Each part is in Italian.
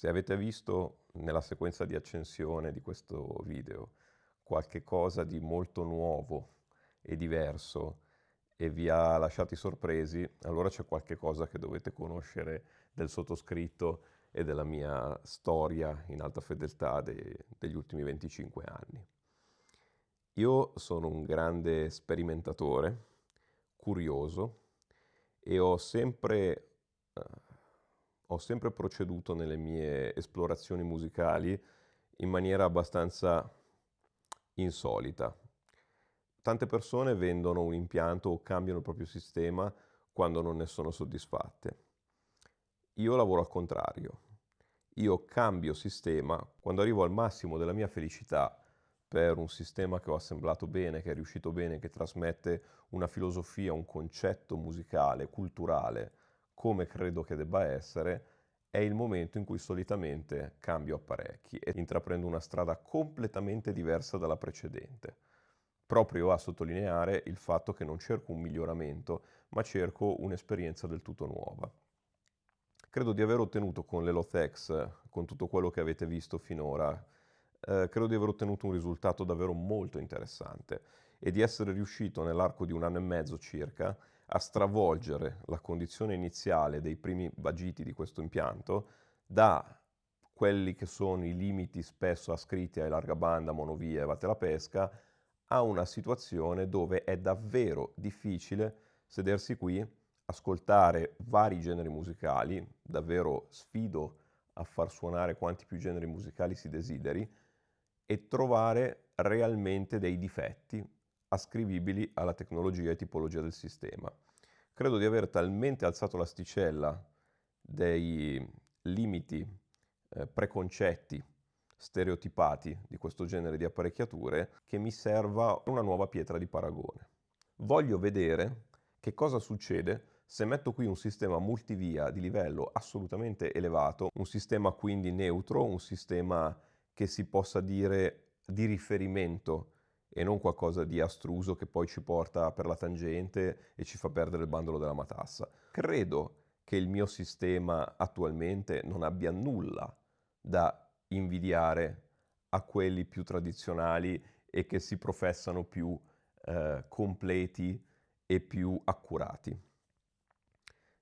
Se avete visto nella sequenza di accensione di questo video qualche cosa di molto nuovo e diverso e vi ha lasciati sorpresi, allora c'è qualche cosa che dovete conoscere del sottoscritto e della mia storia in alta fedeltà degli ultimi 25 anni. Io sono un grande sperimentatore, curioso e eh, ho sempre proceduto nelle mie esplorazioni musicali in maniera abbastanza insolita. Tante persone vendono un impianto o cambiano il proprio sistema quando non ne sono soddisfatte. Io lavoro al contrario. Io cambio sistema quando arrivo al massimo della mia felicità per un sistema che ho assemblato bene, che è riuscito bene, che trasmette una filosofia, un concetto musicale, culturale, come credo che debba essere, è il momento in cui solitamente cambio apparecchi e intraprendo una strada completamente diversa dalla precedente, proprio a sottolineare il fatto che non cerco un miglioramento, ma cerco un'esperienza del tutto nuova. Credo di aver ottenuto con l'Elothex, con tutto quello che avete visto finora, credo di aver ottenuto un risultato davvero molto interessante e di essere riuscito nell'arco di 1 anno e mezzo circa a stravolgere la condizione iniziale dei primi vagiti di questo impianto da quelli che sono i limiti spesso ascritti ai larga banda, monovia e vatte la pesca, a una situazione dove è davvero difficile sedersi qui, ascoltare vari generi musicali, davvero sfido a far suonare quanti più generi musicali si desideri, e trovare realmente dei difetti ascrivibili alla tecnologia e tipologia del sistema. Credo di aver talmente alzato l'asticella dei limiti preconcetti, stereotipati di questo genere di apparecchiature che mi serva una nuova pietra di paragone. Voglio vedere che cosa succede se metto qui un sistema multivia di livello assolutamente elevato, un sistema quindi neutro, un sistema che si possa dire di riferimento e non qualcosa di astruso che poi ci porta per la tangente e ci fa perdere il bandolo della matassa. Credo che il mio sistema attualmente non abbia nulla da invidiare a quelli più tradizionali e che si professano più completi e più accurati.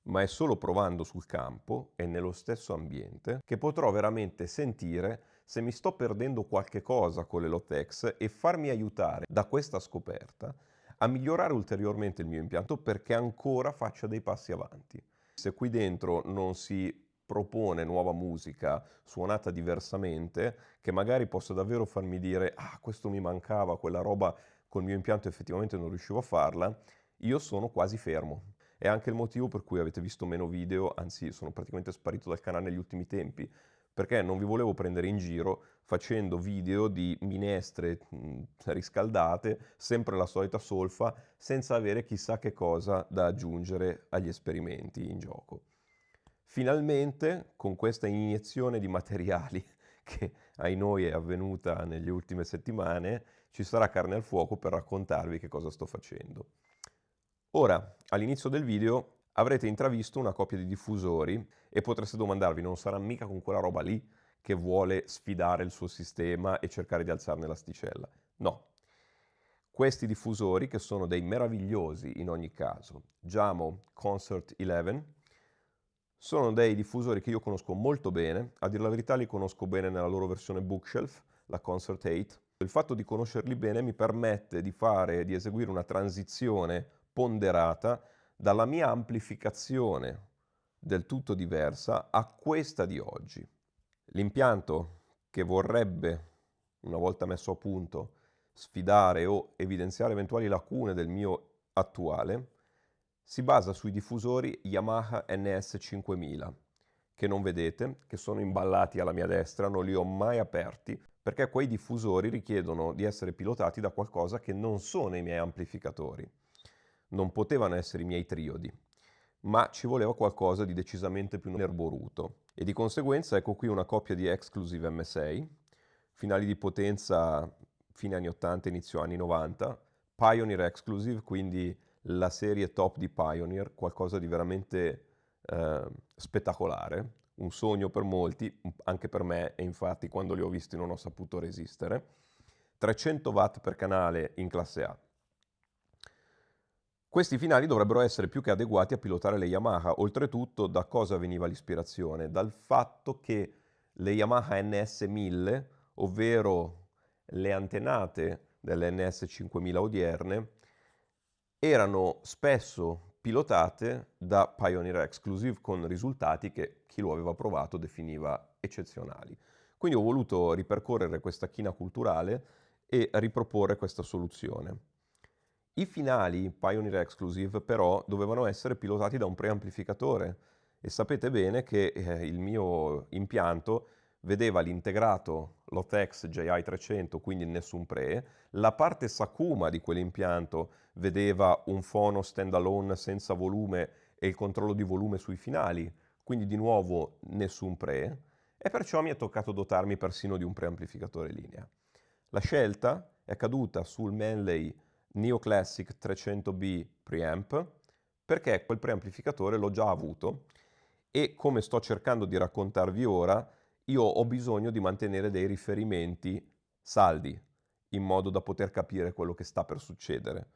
Ma è solo provando sul campo e nello stesso ambiente che potrò veramente sentire se mi sto perdendo qualche cosa con l'Elothex e farmi aiutare da questa scoperta a migliorare ulteriormente il mio impianto perché ancora faccia dei passi avanti. Se qui dentro non si propone nuova musica suonata diversamente, che magari possa davvero farmi dire ah, questo mi mancava, quella roba col mio impianto effettivamente non riuscivo a farla, io sono quasi fermo. È anche il motivo per cui avete visto meno video, anzi sono praticamente sparito dal canale negli ultimi tempi, perché non vi volevo prendere in giro facendo video di minestre riscaldate, sempre la solita solfa, senza avere chissà che cosa da aggiungere agli esperimenti in gioco. Finalmente, con questa iniezione di materiali che ai noi è avvenuta nelle ultime settimane, ci sarà carne al fuoco per raccontarvi che cosa sto facendo. Ora, all'inizio del video avrete intravisto una coppia di diffusori e potreste domandarvi, non sarà mica con quella roba lì che vuole sfidare il suo sistema e cercare di alzarne l'asticella? No. Questi diffusori, che sono dei meravigliosi in ogni caso, Jamo Concert 11, sono dei diffusori che io conosco molto bene, a dire la verità li conosco bene nella loro versione Bookshelf, la Concert 8. Il fatto di conoscerli bene mi permette di eseguire una transizione ponderata dalla mia amplificazione del tutto diversa a questa di oggi. L'impianto che vorrebbe, una volta messo a punto, sfidare o evidenziare eventuali lacune del mio attuale, si basa sui diffusori Yamaha NS5000, che non vedete, che sono imballati alla mia destra, non li ho mai aperti, perché quei diffusori richiedono di essere pilotati da qualcosa che non sono i miei amplificatori. Non potevano essere i miei triodi, ma ci voleva qualcosa di decisamente più nerboruto. E di conseguenza ecco qui una coppia di Exclusive M6, finali di potenza fine anni 80, inizio anni 90, Pioneer Exclusive, quindi la serie top di Pioneer, qualcosa di veramente spettacolare, un sogno per molti, anche per me, e infatti quando li ho visti non ho saputo resistere. 300 watt per canale in classe A. Questi finali dovrebbero essere più che adeguati a pilotare le Yamaha. Oltretutto, da cosa veniva l'ispirazione? Dal fatto che le Yamaha NS1000, ovvero le antenate delle NS5000 odierne, erano spesso pilotate da Pioneer Exclusive con risultati che chi lo aveva provato definiva eccezionali. Quindi ho voluto ripercorrere questa china culturale e riproporre questa soluzione. I finali Pioneer Exclusive però dovevano essere pilotati da un preamplificatore e sapete bene che il mio impianto vedeva l'integrato Lotex JI300, quindi nessun pre, la parte Sakuma di quell'impianto vedeva un fono standalone senza volume e il controllo di volume sui finali, quindi di nuovo nessun pre, e perciò mi è toccato dotarmi persino di un preamplificatore linea. La scelta è caduta sul Manley Neoclassic 300B preamp perché quel preamplificatore l'ho già avuto e come sto cercando di raccontarvi ora, io ho bisogno di mantenere dei riferimenti saldi in modo da poter capire quello che sta per succedere.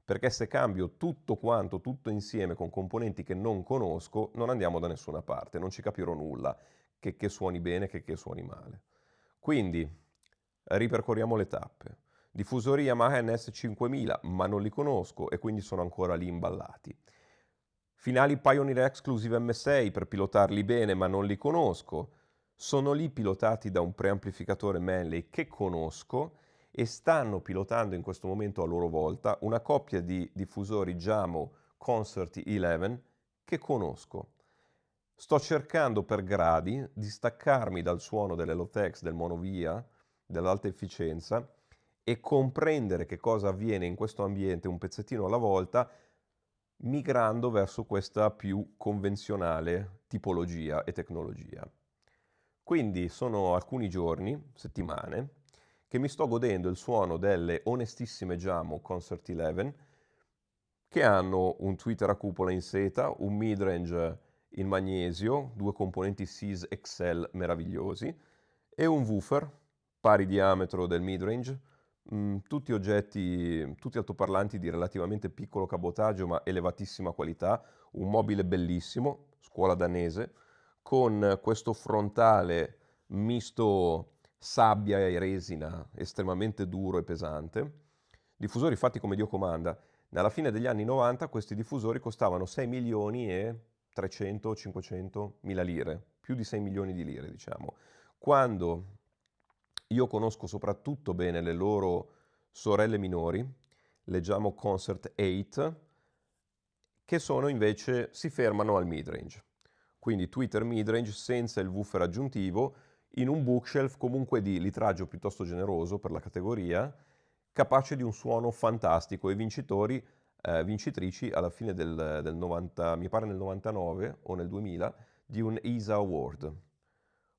Perché se cambio tutto quanto, tutto insieme con componenti che non conosco, non andiamo da nessuna parte, non ci capirò nulla, che suoni bene, che suoni male. Quindi, ripercorriamo le tappe. Diffusori Yamaha NS5000, ma non li conosco e quindi sono ancora lì imballati. Finali Pioneer Exclusive M6 per pilotarli bene, ma non li conosco. Sono lì pilotati da un preamplificatore Manley che conosco e stanno pilotando in questo momento a loro volta una coppia di diffusori Jamo Concert 11 che conosco. Sto cercando per gradi di staccarmi dal suono delle Lotex, del monovia, dell'alta efficienza e comprendere che cosa avviene in questo ambiente un pezzettino alla volta, migrando verso questa più convenzionale tipologia e tecnologia. Quindi sono alcuni giorni, settimane, che mi sto godendo il suono delle onestissime Jamo Concert 11 che hanno un tweeter a cupola in seta, un midrange in magnesio, due componenti SIS XL meravigliosi e un woofer pari diametro del midrange, tutti oggetti, tutti altoparlanti di relativamente piccolo cabotaggio ma elevatissima qualità, un mobile bellissimo, scuola danese, con questo frontale misto sabbia e resina estremamente duro e pesante, diffusori fatti come Dio comanda. Alla fine degli anni 90 questi diffusori costavano 6 milioni e 300-500 mila lire, più di 6 milioni di lire diciamo. Quando io conosco soprattutto bene le loro sorelle minori, leggiamo Concert 8, che sono invece, si fermano al midrange. Quindi tweeter midrange senza il woofer aggiuntivo, in un bookshelf comunque di litraggio piuttosto generoso per la categoria, capace di un suono fantastico e vincitrici alla fine del 90, mi pare nel 99 o nel 2000, di un ESA Award.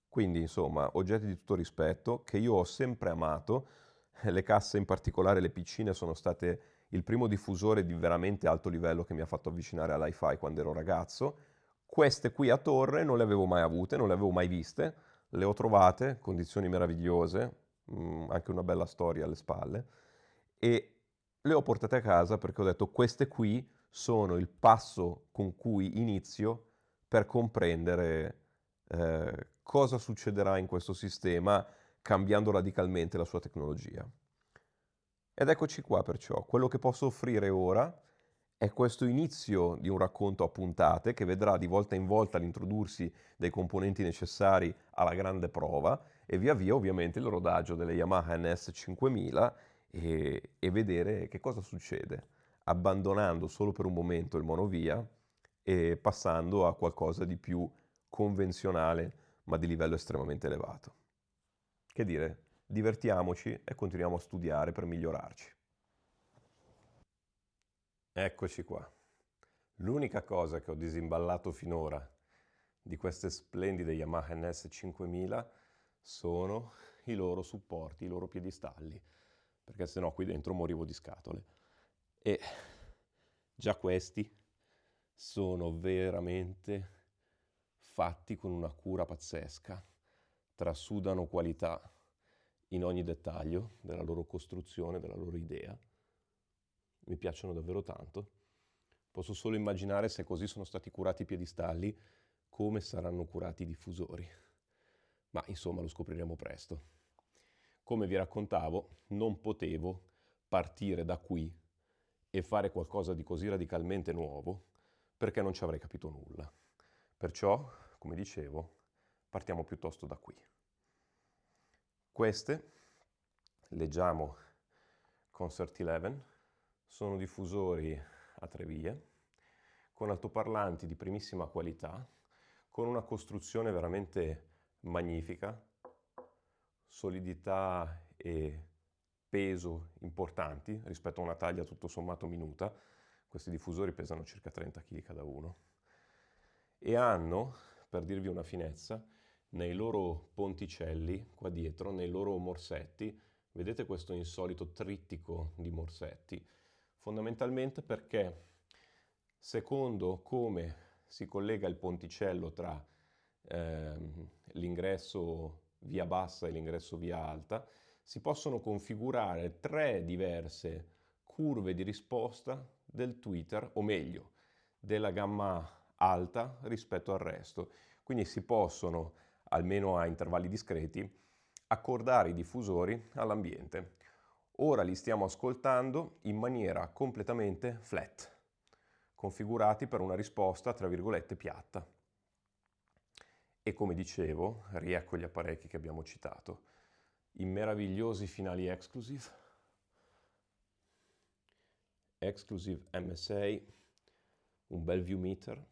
Quindi insomma, oggetti di tutto rispetto che io ho sempre amato, le casse in particolare le piccine sono state il primo diffusore di veramente alto livello che mi ha fatto avvicinare all'hi-fi quando ero ragazzo. Queste qui a Torre non le avevo mai avute, non le avevo mai viste, le ho trovate, condizioni meravigliose, anche una bella storia alle spalle, e le ho portate a casa perché ho detto queste qui sono il passo con cui inizio per comprendere cosa succederà in questo sistema cambiando radicalmente la sua tecnologia. Ed eccoci qua perciò, quello che posso offrire ora è questo inizio di un racconto a puntate che vedrà di volta in volta l'introdursi dei componenti necessari alla grande prova e via via ovviamente il rodaggio delle Yamaha NS5000 e vedere che cosa succede, abbandonando solo per un momento il monovia e passando a qualcosa di più convenzionale ma di livello estremamente elevato. Che dire, divertiamoci e continuiamo a studiare per migliorarci. Eccoci qua. L'unica cosa che ho disimballato finora di queste splendide Yamaha NS5000 sono i loro supporti, i loro piedistalli, perché sennò qui dentro morivo di scatole. E già questi sono veramente fatti con una cura pazzesca, trasudano qualità in ogni dettaglio della loro costruzione, della loro idea. Mi piacciono davvero tanto. Posso solo immaginare se così sono stati curati i piedistalli, come saranno curati i diffusori. Ma insomma lo scopriremo presto. Come vi raccontavo, non potevo partire da qui e fare qualcosa di così radicalmente nuovo perché non ci avrei capito nulla. Perciò, come dicevo, partiamo piuttosto da qui. Queste, leggiamo Concert 11, sono diffusori a 3 vie, con altoparlanti di primissima qualità, con una costruzione veramente magnifica, solidità e peso importanti rispetto a una taglia tutto sommato minuta. Questi diffusori pesano circa 30 kg cada uno e hanno, per dirvi una finezza, nei loro ponticelli qua dietro, nei loro morsetti, vedete questo insolito trittico di morsetti, fondamentalmente perché secondo come si collega il ponticello tra l'ingresso via bassa e l'ingresso via alta, si possono configurare 3 diverse curve di risposta del tweeter, o meglio, della gamma alta rispetto al resto. Quindi si possono, almeno a intervalli discreti, accordare i diffusori all'ambiente. Ora li stiamo ascoltando in maniera completamente flat, configurati per una risposta, tra virgolette, piatta. E come dicevo, riecco gli apparecchi che abbiamo citato. I meravigliosi finali Exclusive MSA, un bel view meter,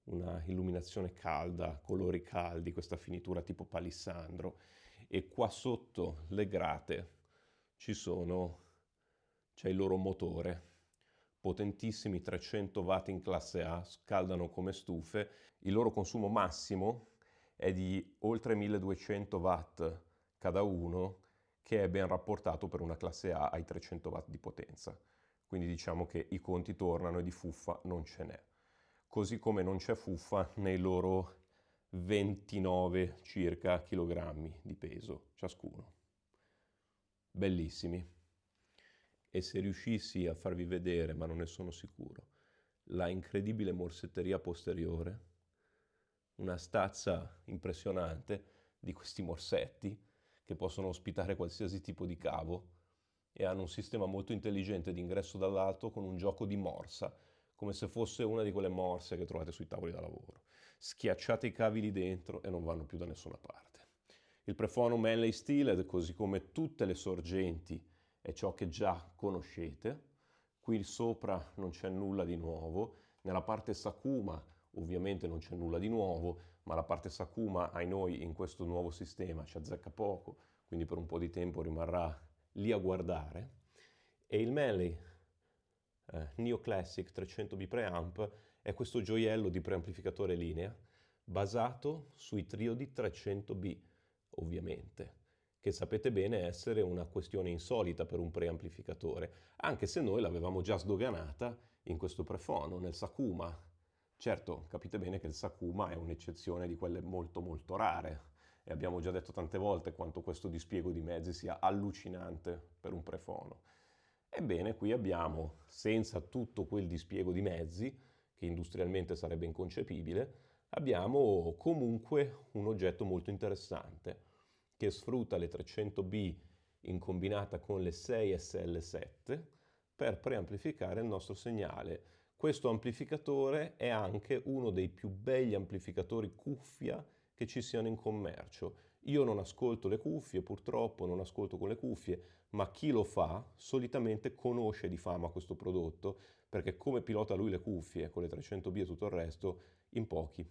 una illuminazione calda, colori caldi, questa finitura tipo palissandro, e qua sotto le grate c'è il loro motore, potentissimi 300 watt in classe A, scaldano come stufe, il loro consumo massimo è di oltre 1200 watt cada uno, che è ben rapportato per una classe A ai 300 watt di potenza. Quindi diciamo che i conti tornano e di fuffa non ce n'è. Così come non c'è fuffa nei loro 29 circa chilogrammi di peso ciascuno. Bellissimi. E se riuscissi a farvi vedere, ma non ne sono sicuro, la incredibile morsetteria posteriore, una stazza impressionante di questi morsetti che possono ospitare qualsiasi tipo di cavo e hanno un sistema molto intelligente di ingresso dall'alto con un gioco di morsa, come se fosse una di quelle morse che trovate sui tavoli da lavoro. Schiacciate i cavi lì dentro e non vanno più da nessuna parte. Il Prefono Manley Steeled, così come tutte le sorgenti, è ciò che già conoscete. Qui sopra non c'è nulla di nuovo. Nella parte Sakuma ovviamente non c'è nulla di nuovo, ma la parte Sakuma ai noi in questo nuovo sistema ci azzecca poco, quindi per un po' di tempo rimarrà lì a guardare. E il Manley Neoclassic 300B preamp è questo gioiello di preamplificatore linea basato sui triodi 300B, ovviamente, che sapete bene essere una questione insolita per un preamplificatore, anche se noi l'avevamo già sdoganata in questo Prefono, nel Sakuma. Certo, capite bene che il Sakuma è un'eccezione di quelle molto molto rare, e abbiamo già detto tante volte quanto questo dispiego di mezzi sia allucinante per un Prefono. Ebbene, qui abbiamo, senza tutto quel dispiego di mezzi, che industrialmente sarebbe inconcepibile, abbiamo comunque un oggetto molto interessante, che sfrutta le 300B in combinata con le 6 SL7 per preamplificare il nostro segnale. Questo amplificatore è anche uno dei più begli amplificatori cuffia che ci siano in commercio. Io non ascolto le cuffie, purtroppo non ascolto con le cuffie, ma chi lo fa solitamente conosce di fama questo prodotto, perché come pilota lui le cuffie con le 300B e tutto il resto, in pochi.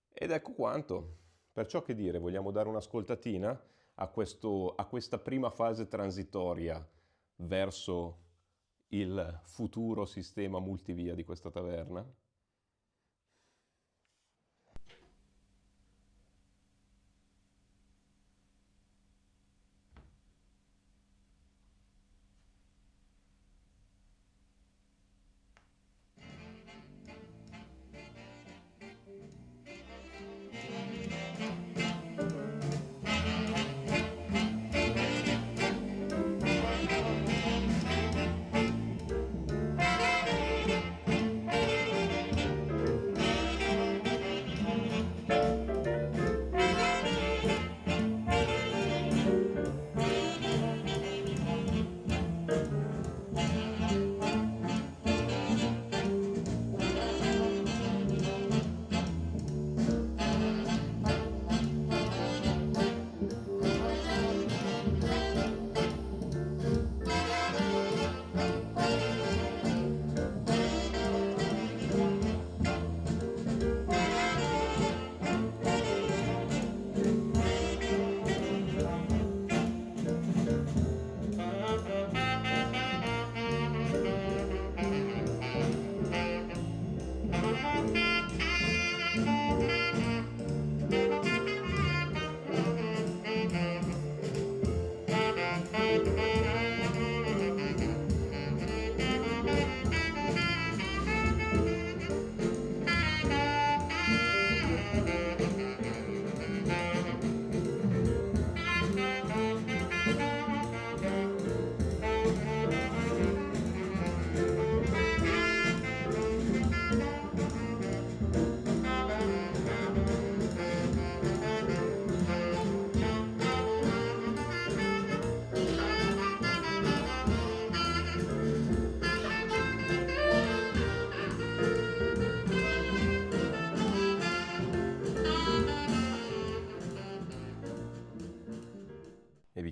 Ed ecco quanto. Perciò che dire, vogliamo dare un'ascoltatina a questa prima fase transitoria verso il futuro sistema multivia di questa taverna?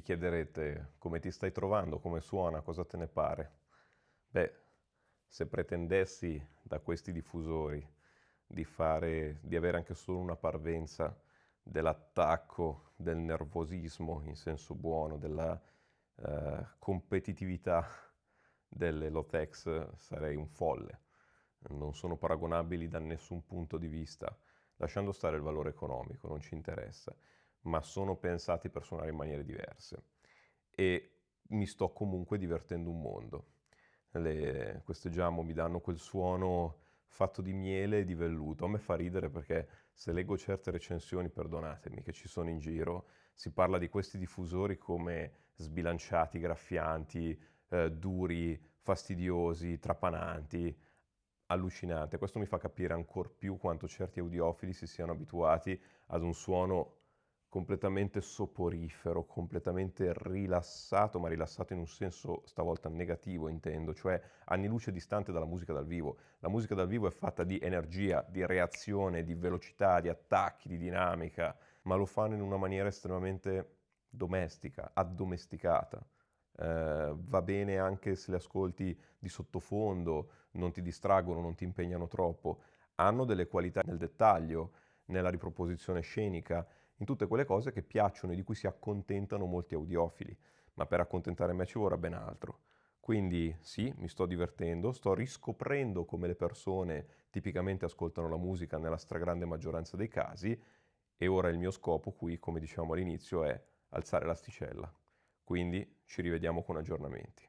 chiederete come ti stai trovando, come suona, cosa te ne pare? Beh, se pretendessi da questi diffusori di avere anche solo una parvenza dell'attacco, del nervosismo in senso buono, della competitività delle Lotex, sarei un folle. Non sono paragonabili da nessun punto di vista, lasciando stare il valore economico, non ci interessa, ma sono pensati per suonare in maniere diverse. E mi sto comunque divertendo un mondo. Queste Jamo mi danno quel suono fatto di miele e di velluto. A me fa ridere perché se leggo certe recensioni, perdonatemi, che ci sono in giro, si parla di questi diffusori come sbilanciati, graffianti, duri, fastidiosi, trapananti. Allucinante. Questo mi fa capire ancor più quanto certi audiofili si siano abituati ad un suono completamente soporifero, completamente rilassato, ma rilassato in un senso stavolta negativo, intendo, cioè anni luce distante dalla musica dal vivo. La musica dal vivo è fatta di energia, di reazione, di velocità, di attacchi, di dinamica, ma lo fanno in una maniera estremamente domestica, addomesticata. Va bene anche se le ascolti di sottofondo, non ti distraggono, non ti impegnano troppo. Hanno delle qualità nel dettaglio, nella riproposizione scenica, in tutte quelle cose che piacciono e di cui si accontentano molti audiofili, ma per accontentare me ci vorrà ben altro. Quindi sì, mi sto divertendo, sto riscoprendo come le persone tipicamente ascoltano la musica nella stragrande maggioranza dei casi e ora il mio scopo qui, come dicevamo all'inizio, è alzare l'asticella. Quindi ci rivediamo con aggiornamenti.